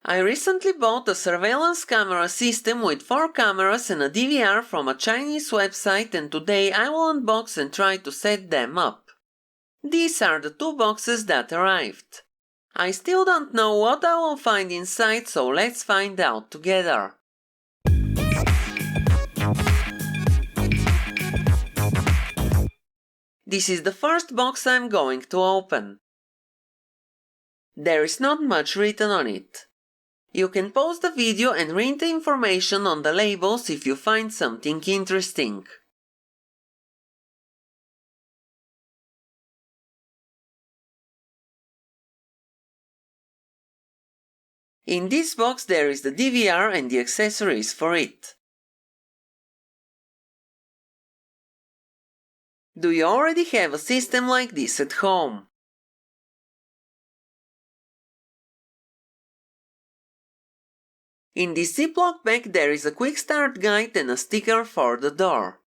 I recently bought a surveillance camera system with 4 cameras and a DVR from a Chinese website, and today I will unbox and try to set them up. These are the 2 boxes that arrived. I still don't know what I will find inside, so let's find out together. This is the first box I'm going to open. There is not much written on it. You can pause the video and read the information on the labels if you find something interesting. In this box there is the DVR and the accessories for it. Do you already have a system like this at home? In this Ziploc bag there is a quick start guide and a sticker for the door.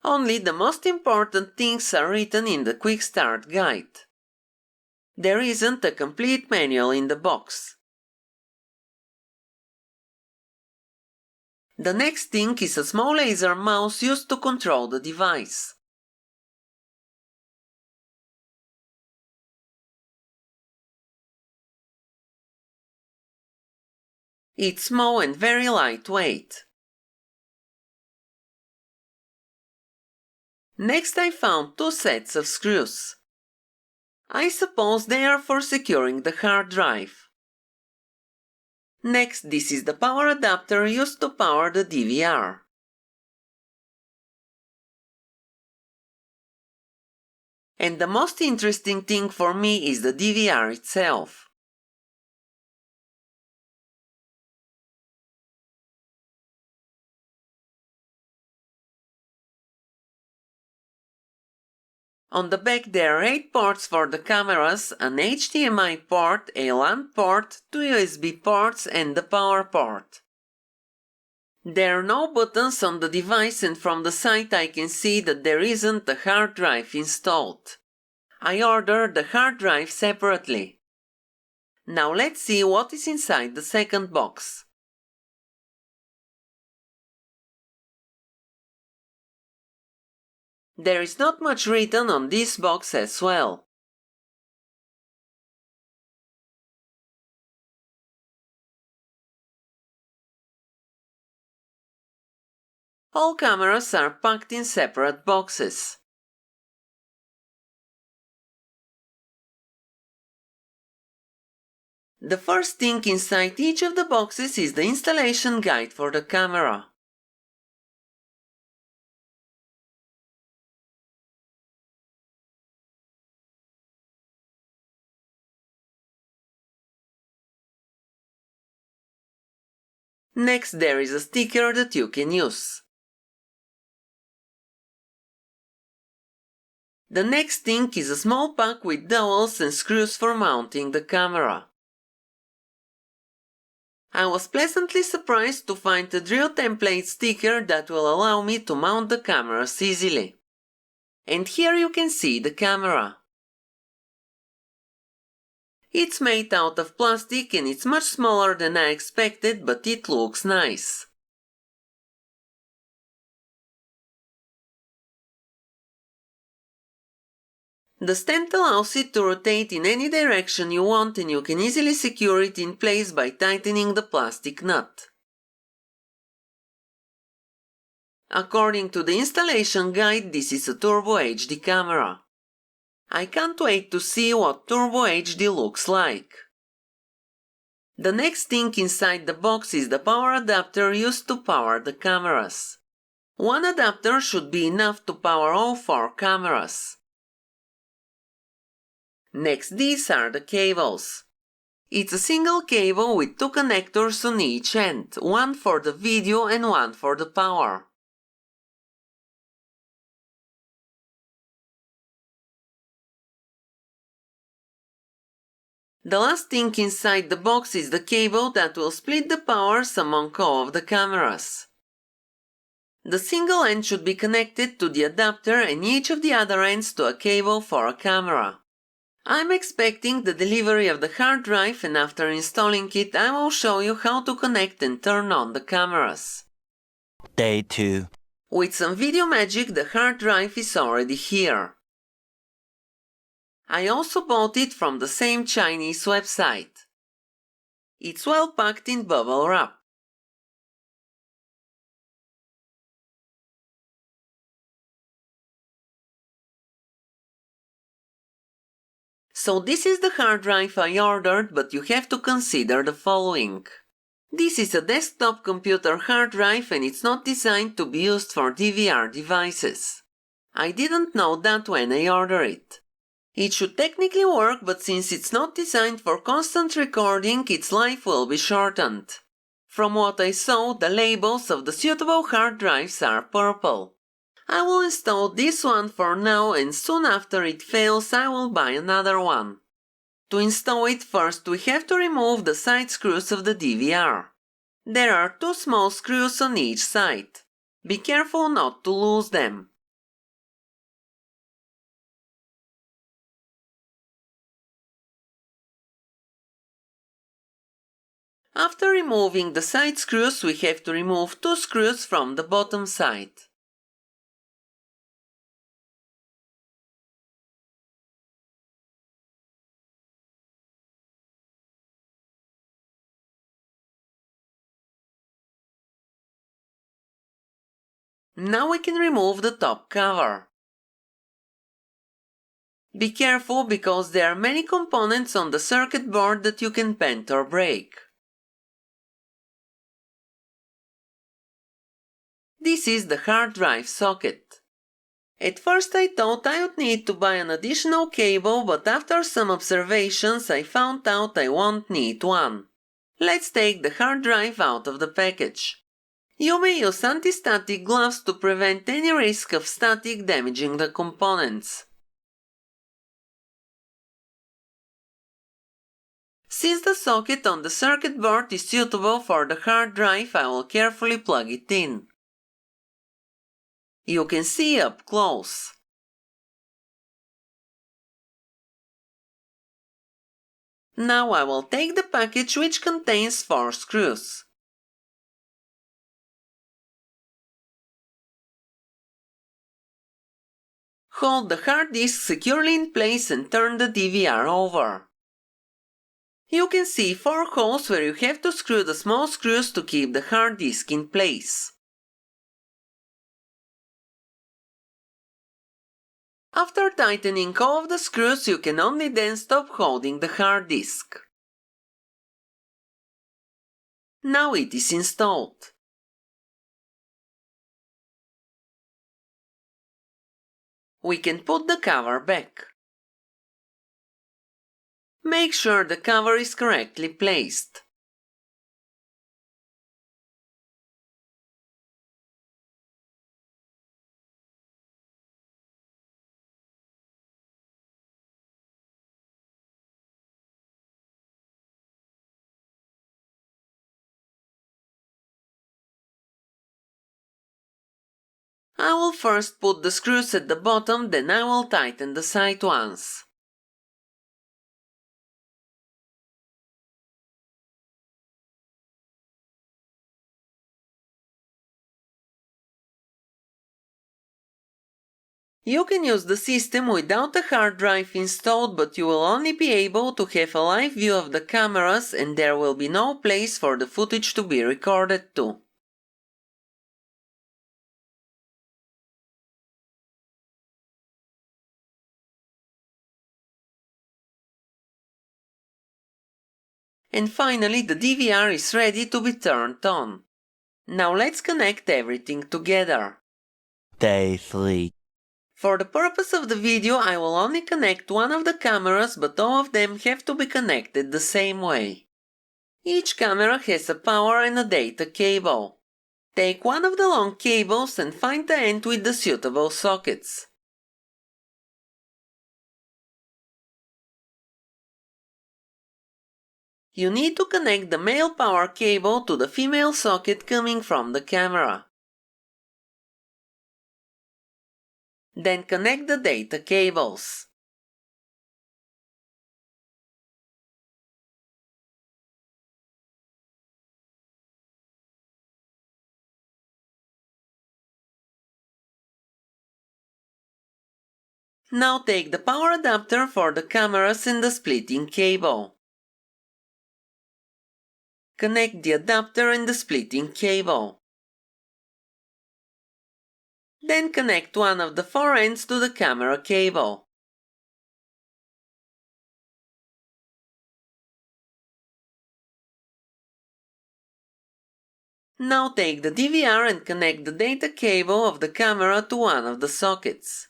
Only the most important things are written in the quick start guide. There isn't a complete manual in the box. The next thing is a small laser mouse used to control the device. It's small and very lightweight. Next I found 2 sets of screws. I suppose they are for securing the hard drive. Next, this is the power adapter used to power the DVR. And the most interesting thing for me is the DVR itself. On the back there are 8 ports for the cameras, an HDMI port, a LAN port, 2 USB ports and the power port. There are no buttons on the device, and from the site I can see that there isn't a hard drive installed. I ordered the hard drive separately. Now let's see what is inside the second box. There is not much written on this box as well. All cameras are packed in separate boxes. The first thing inside each of the boxes is the installation guide for the camera. Next, there is a sticker that you can use. The next thing is a small pack with dowels and screws for mounting the camera. I was pleasantly surprised to find a drill template sticker that will allow me to mount the cameras easily. And here you can see the camera. It's made out of plastic and it's much smaller than I expected, but it looks nice. The stand allows it to rotate in any direction you want, and you can easily secure it in place by tightening the plastic nut. According to the installation guide, this is a Turbo HD camera. I can't wait to see what Turbo HD looks like. The next thing inside the box is the power adapter used to power the cameras. One adapter should be enough to power all 4 cameras. Next, these are the cables. It's a single cable with 2 connectors on each end, one for the video and one for the power. The last thing inside the box is the cable that will split the powers among all of the cameras. The single end should be connected to the adapter and each of the other ends to a cable for a camera. I'm expecting the delivery of the hard drive, and after installing it I will show you how to connect and turn on the cameras. Day 2. With some video magic the hard drive is already here. I also bought it from the same Chinese website. It's well packed in bubble wrap. So this is the hard drive I ordered, but you have to consider the following. This is a desktop computer hard drive and it's not designed to be used for DVR devices. I didn't know that when I ordered it. It should technically work, but since it's not designed for constant recording, its life will be shortened. From what I saw, the labels of the suitable hard drives are purple. I will install this one for now, and soon after it fails I will buy another one. To install it, first we have to remove the side screws of the DVR. There are 2 small screws on each side. Be careful not to lose them. After removing the side screws, we have to remove 2 screws from the bottom side. Now we can remove the top cover. Be careful because there are many components on the circuit board that you can bend or break. This is the hard drive socket. At first I thought I would need to buy an additional cable, but after some observations I found out I won't need one. Let's take the hard drive out of the package. You may use anti-static gloves to prevent any risk of static damaging the components. Since the socket on the circuit board is suitable for the hard drive, I will carefully plug it in. You can see up close. Now I will take the package which contains 4 screws. Hold the hard disk securely in place and turn the DVR over. You can see 4 holes where you have to screw the small screws to keep the hard disk in place. After tightening all of the screws, you can only then stop holding the hard disk. Now it is installed. We can put the cover back. Make sure the cover is correctly placed. I will first put the screws at the bottom, then I will tighten the side ones. You can use the system without a hard drive installed, but you will only be able to have a live view of the cameras and there will be no place for the footage to be recorded to. And finally, the DVR is ready to be turned on. Now let's connect everything together. Day 3. For the purpose of the video, I will only connect one of the cameras, but all of them have to be connected the same way. Each camera has a power and a data cable. Take one of the long cables and find the end with the suitable sockets. You need to connect the male power cable to the female socket coming from the camera. Then connect the data cables. Now take the power adapter for the cameras and the splitting cable. Connect the adapter and the splitting cable. Then connect one of the four ends to the camera cable. Now take the DVR and connect the data cable of the camera to one of the sockets.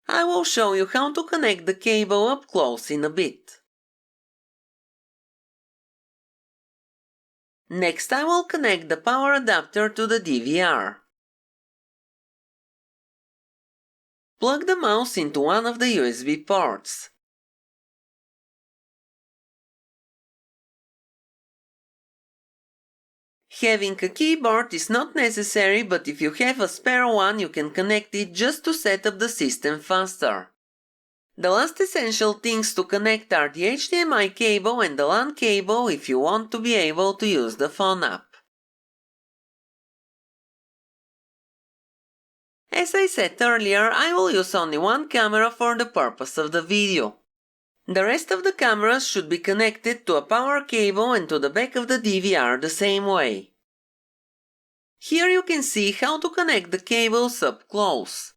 I will show you how to connect the cable up close in a bit. Next, I will connect the power adapter to the DVR. Plug the mouse into one of the USB ports. Having a keyboard is not necessary, but if you have a spare one, you can connect it just to set up the system faster. The last essential things to connect are the HDMI cable and the LAN cable if you want to be able to use the phone app. As I said earlier, I will use only one camera for the purpose of the video. The rest of the cameras should be connected to a power cable and to the back of the DVR the same way. Here you can see how to connect the cables up close.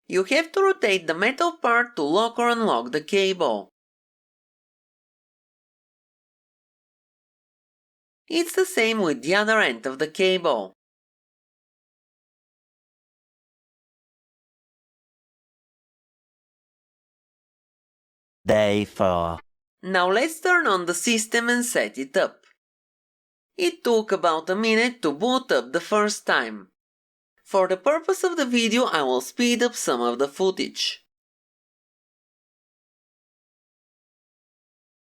You have to rotate the metal part to lock or unlock the cable. It's the same with the other end of the cable. Day 4. Now let's turn on the system and set it up. It took about a minute to boot up the first time. For the purpose of the video, I will speed up some of the footage.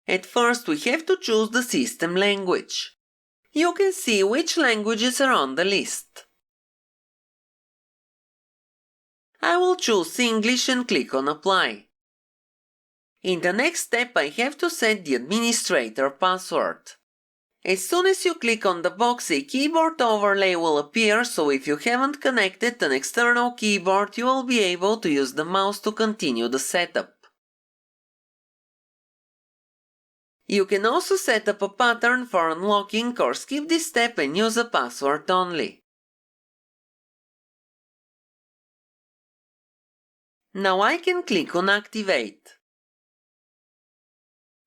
At first, we have to choose the system language. You can see which languages are on the list. I will choose English and click on Apply. In the next step, I have to set the administrator password. As soon as you click on the box, a keyboard overlay will appear, so if you haven't connected an external keyboard, you will be able to use the mouse to continue the setup. You can also set up a pattern for unlocking or skip this step and use a password only. Now I can click on Activate.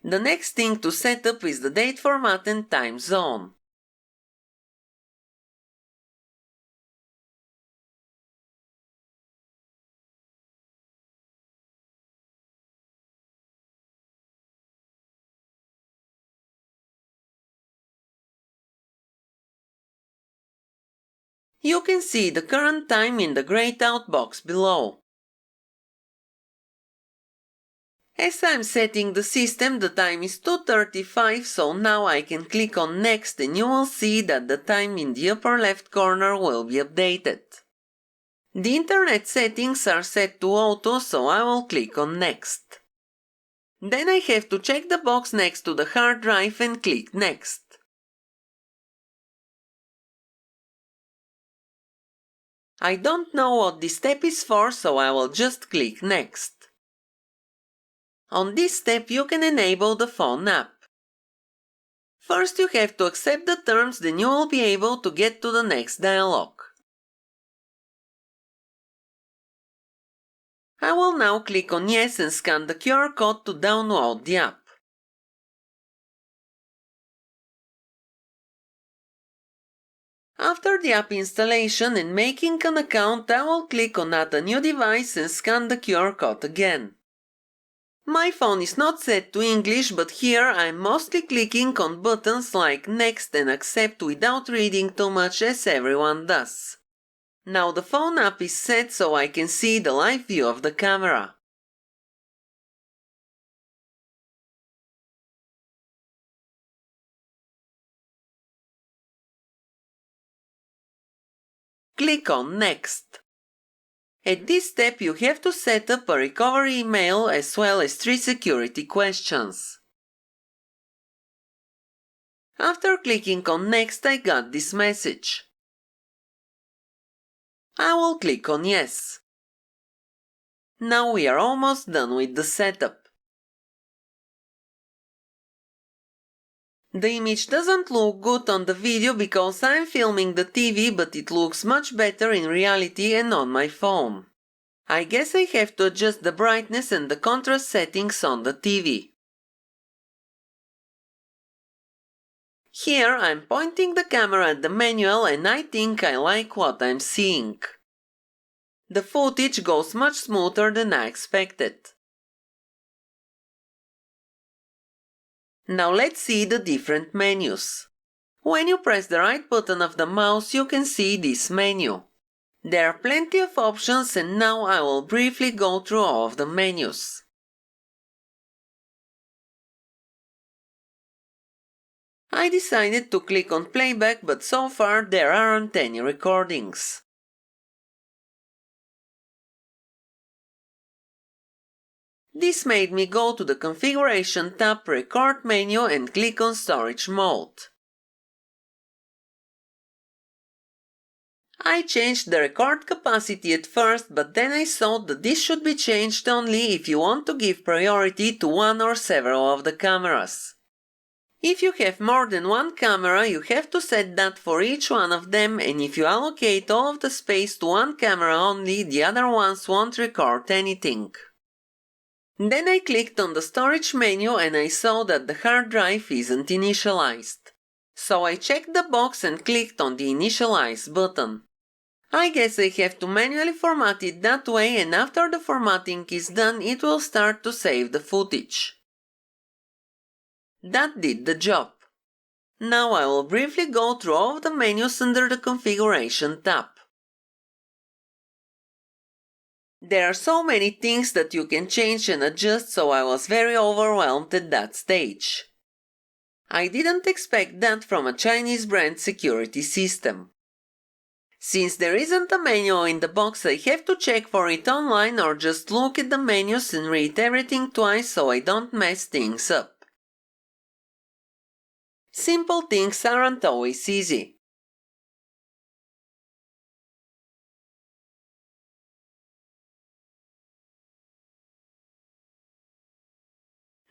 The next thing to set up is the date format and time zone. You can see the current time in the grayed out box below. As I'm setting the system, the time is 2:35, so now I can click on Next and you will see that the time in the upper left corner will be updated. The internet settings are set to auto, so I will click on Next. Then I have to check the box next to the hard drive and click Next. I don't know what this step is for, so I will just click Next. On this step, you can enable the phone app. First, you have to accept the terms, then you will be able to get to the next dialog. I will now click on Yes and scan the QR code to download the app. After the app installation and making an account, I will click on Add a new device and scan the QR code again. My phone is not set to English, but here I'm mostly clicking on buttons like Next and Accept without reading too much, as everyone does. Now the phone app is set so I can see the live view of the camera. Click on Next. At this step you have to set up a recovery email as well as 3 security questions. After clicking on Next, I got this message. I will click on Yes. Now we are almost done with the setup. The image doesn't look good on the video because I'm filming the TV, but it looks much better in reality and on my phone. I guess I have to adjust the brightness and the contrast settings on the TV. Here I'm pointing the camera at the manual and I think I like what I'm seeing. The footage goes much smoother than I expected. Now let's see the different menus. When you press the right button of the mouse, you can see this menu. There are plenty of options and now I will briefly go through all of the menus. I decided to click on playback, but so far there aren't any recordings. This made me go to the Configuration tab, Record menu and click on Storage mode. I changed the record capacity at first, but then I saw that this should be changed only if you want to give priority to one or several of the cameras. If you have more than one camera, you have to set that for each one of them, and if you allocate all of the space to one camera only, the other ones won't record anything. Then I clicked on the storage menu and I saw that the hard drive isn't initialized. So I checked the box and clicked on the Initialize button. I guess I have to manually format it that way, and after the formatting is done, it will start to save the footage. That did the job. Now I will briefly go through all of the menus under the Configuration tab. There are so many things that you can change and adjust, so I was very overwhelmed at that stage. I didn't expect that from a Chinese brand security system. Since there isn't a menu in the box, I have to check for it online or just look at the menus and read everything twice so I don't mess things up. Simple things aren't always easy.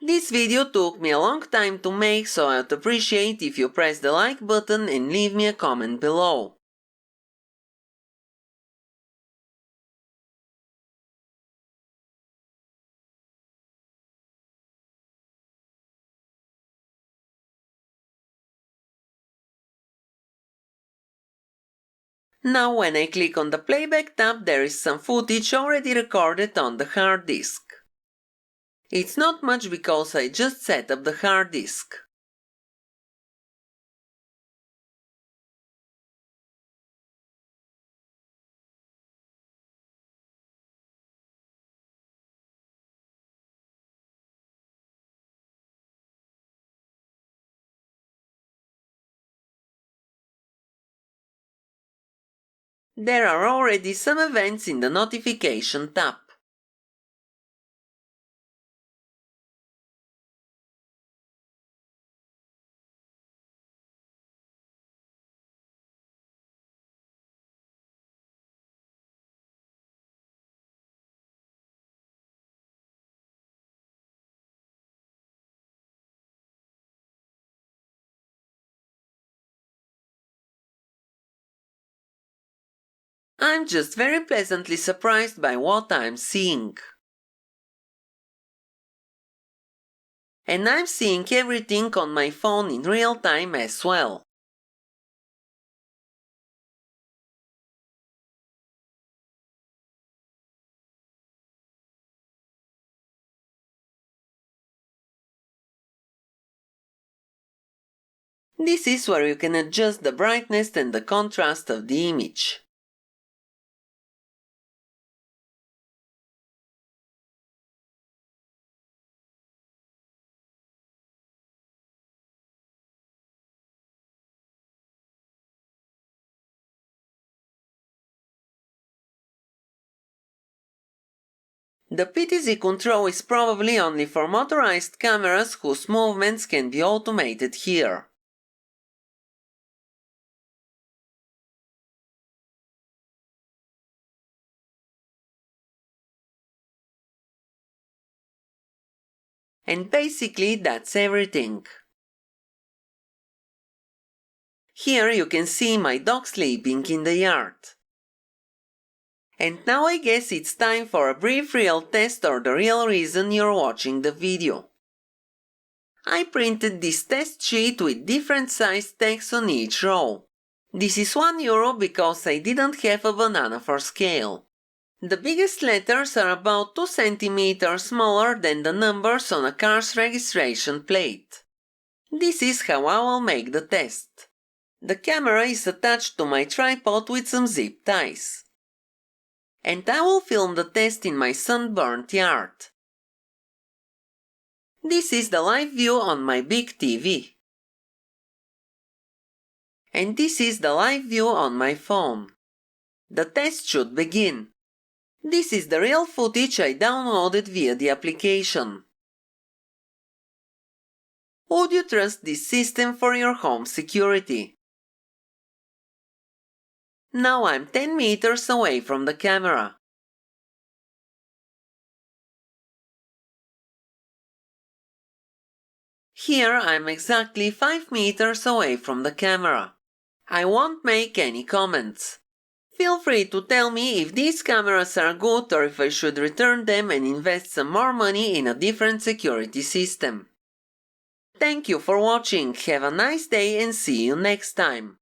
This video took me a long time to make, so I'd appreciate if you press the like button and leave me a comment below. Now when I click on the playback tab, there is some footage already recorded on the hard disk. It's not much because I just set up the hard disk. There are already some events in the Notification tab. I'm just very pleasantly surprised by what I'm seeing. And I'm seeing everything on my phone in real time as well. This is where you can adjust the brightness and the contrast of the image. The PTZ control is probably only for motorized cameras whose movements can be automated here. And basically that's everything. Here you can see my dog sleeping in the yard. And now I guess it's time for a brief real test or the real reason you're watching the video. I printed this test sheet with different sized text on each row. This is €1 because I didn't have a banana for scale. The biggest letters are about 2 cm smaller than the numbers on a car's registration plate. This is how I will make the test. The camera is attached to my tripod with some zip ties. And I will film the test in my sunburnt yard. This is the live view on my big TV. And this is the live view on my phone. The test should begin. This is the real footage I downloaded via the application. Would you trust this system for your home security? Now I'm 10 meters away from the camera. Here I'm exactly 5 meters away from the camera. I won't make any comments. Feel free to tell me if these cameras are good or if I should return them and invest some more money in a different security system. Thank you for watching, have a nice day and see you next time.